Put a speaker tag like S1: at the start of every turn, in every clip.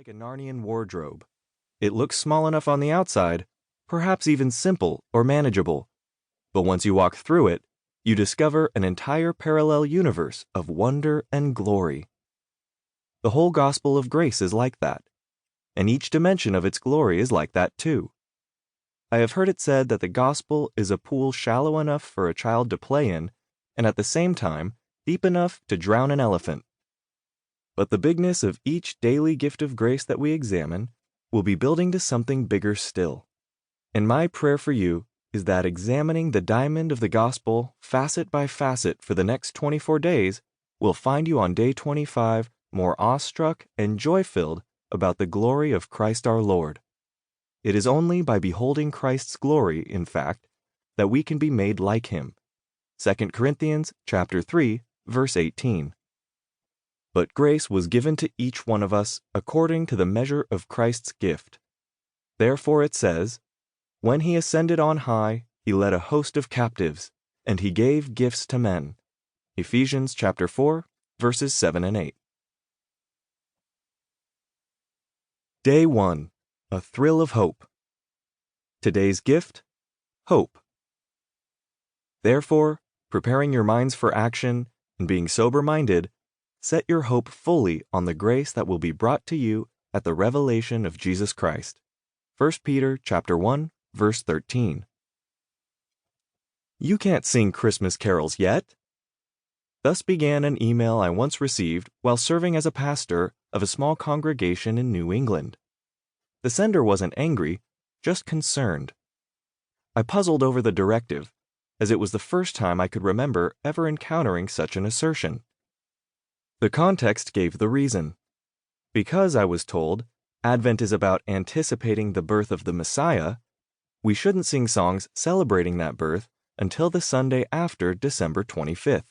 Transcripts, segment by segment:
S1: like a Narnian wardrobe. It looks small enough on the outside, perhaps even simple or manageable. But once you walk through it, you discover an entire parallel universe of wonder and glory. The whole gospel of grace is like that, and each dimension of its glory is like that too. I have heard it said that the gospel is a pool shallow enough for a child to play in, and at the same time, deep enough to drown an elephant. But the bigness of each daily gift of grace that we examine will be building to something bigger still. And my prayer for you is that examining the diamond of the gospel facet by facet for the next 24 days will find you on day 25 more awestruck and joy-filled about the glory of Christ our Lord. It is only by beholding Christ's glory, in fact, that we can be made like him. 2 Corinthians chapter 3, verse 18. But grace was given to each one of us according to the measure of Christ's gift. Therefore it says, "When he ascended on high, he led a host of captives, and he gave gifts to men." Ephesians chapter 4, verses 7 and 8. Day 1. A thrill of hope. Today's gift, hope. Therefore, preparing your minds for action and being sober-minded, set your hope fully on the grace that will be brought to you at the revelation of Jesus Christ. 1 Peter chapter 1, verse 13. You can't sing Christmas carols yet. Thus began an email I once received while serving as a pastor of a small congregation in New England. The sender wasn't angry, just concerned. I puzzled over the directive, as it was the first time I could remember ever encountering such an assertion. The context gave the reason. Because, I was told, Advent is about anticipating the birth of the Messiah, we shouldn't sing songs celebrating that birth until the Sunday after December 25th.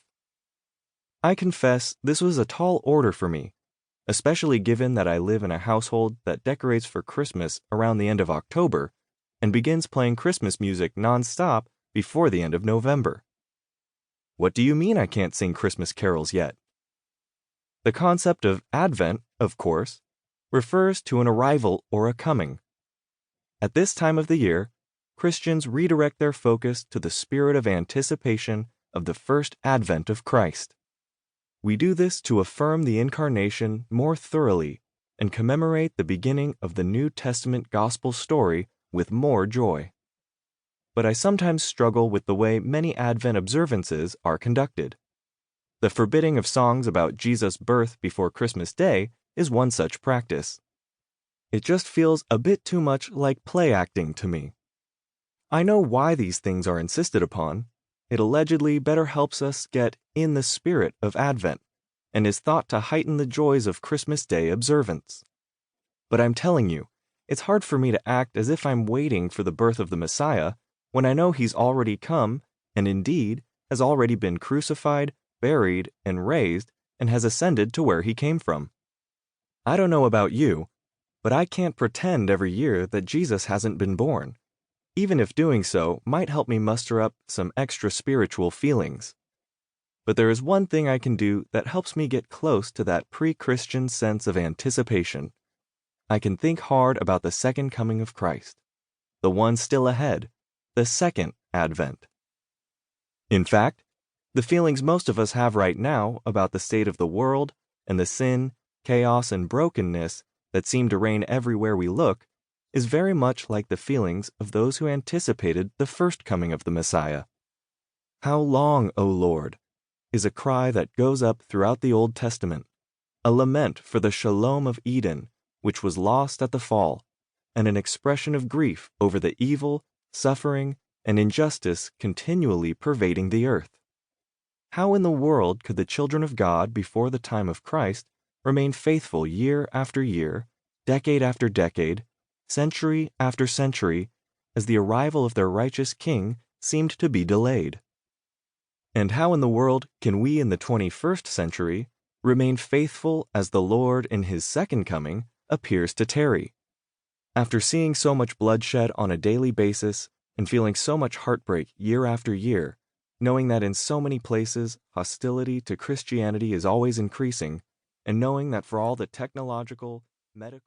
S1: I confess this was a tall order for me, especially given that I live in a household that decorates for Christmas around the end of October and begins playing Christmas music non-stop before the end of November. What do you mean I can't sing Christmas carols yet? The concept of Advent, of course, refers to an arrival or a coming. At this time of the year, Christians redirect their focus to the spirit of anticipation of the first advent of Christ. We do this to affirm the incarnation more thoroughly and commemorate the beginning of the New Testament gospel story with more joy. But I sometimes struggle with the way many Advent observances are conducted. The forbidding of songs about Jesus' birth before Christmas Day is one such practice. It just feels a bit too much like play acting to me. I know why these things are insisted upon. It allegedly better helps us get in the spirit of Advent and is thought to heighten the joys of Christmas Day observance. But I'm telling you, it's hard for me to act as if I'm waiting for the birth of the Messiah when I know he's already come and indeed has already been crucified, buried, and raised, and has ascended to where he came from. I don't know about you, but I can't pretend every year that Jesus hasn't been born, even if doing so might help me muster up some extra spiritual feelings. But there is one thing I can do that helps me get close to that pre-Christian sense of anticipation. I can think hard about the second coming of Christ, the one still ahead, the second Advent. In fact, the feelings most of us have right now about the state of the world and the sin, chaos, and brokenness that seem to reign everywhere we look is very much like the feelings of those who anticipated the first coming of the Messiah. "How long, O Lord?" is a cry that goes up throughout the Old Testament, a lament for the shalom of Eden, which was lost at the fall, and an expression of grief over the evil, suffering, and injustice continually pervading the earth. How in the world could the children of God before the time of Christ remain faithful year after year, decade after decade, century after century, as the arrival of their righteous King seemed to be delayed? And how in the world can we in the 21st century remain faithful as the Lord in his second coming appears to tarry? After seeing so much bloodshed on a daily basis and feeling so much heartbreak year after year, knowing that in so many places hostility to Christianity is always increasing, and knowing that for all the technological, medical,